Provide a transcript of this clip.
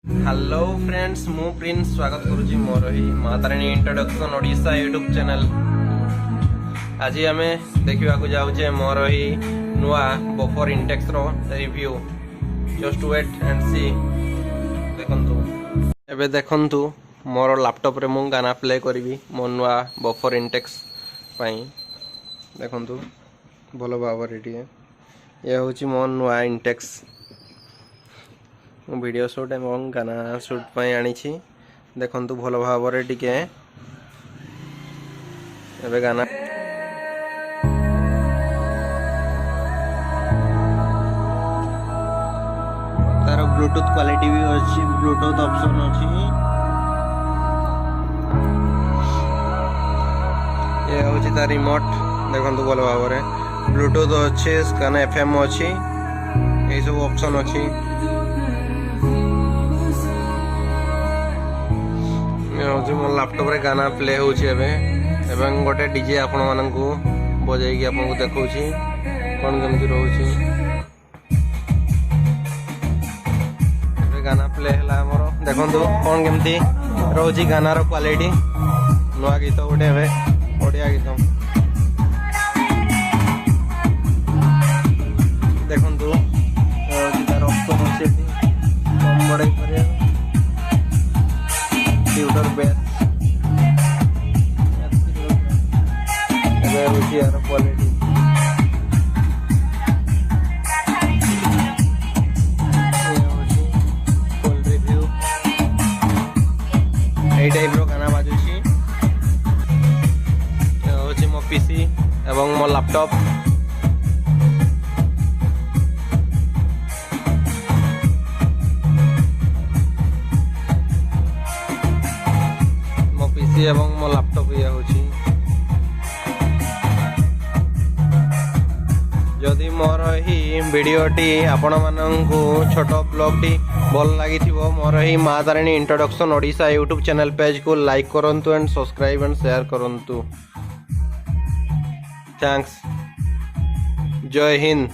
Hello friends मु Prince स्वागत करुच्ची मोर ही Matarani introduction Odisha YouTube channel. आज आम देखा जाऊे मोर ही नुआ buffer Intex RO review. Just wait and see. देखंतु एबे देखंतु मोर लैपटॉप रे मु गाना प्ले करी मो नुआ बफर इंटेक्स पाई। देखंतु भलो भाव ये हूँ मो नुआ इंटेक्स वीडियो शूट एवं गाना शूट पर आनी। देखंतु भल भाव टिके एबे गाना तार ब्लूटूथ क्वालिटी भी अच्छी, ब्लूटूथ ऑप्शन अच्छी। ये हूँ तार रिमोट। देखंतु भल भाव ब्लूटूथ अच्छे, स्कैन एफएम अच्छी, ये सब ऑप्शन अच्छी। मो लैपटॉप रे गाना प्ले होची एवं गोटे डीजे आपण मानकू बजाई आपन को देखौची कोन केमती रहउची। गाना प्ले हला हमरो देखंतु कोन केमती रहउची गाना रो क्वालिटी। नुआ गीत गोटे बढ़िया गीत देखंतु तार ऑप्शन अछि कम बड़ाई करे ट्यूटर बेस यार क्वालिटी फुल रिव्यू ए टाइप रो गाना बाजुची। होची मो पीसी एवं मो लैपटॉप। एवं मो लैपटॉप ये होची। जदि मोर ही वीडियोटी आपण माननकु छोट ब्लॉगटी भल लागिथिबो मोर ही Matarani introduction Odisha YouTube channel page को लाइक करंतु एंड सब्सक्राइब एंड शेयर करंतु। थैंक्स। जय हिंद।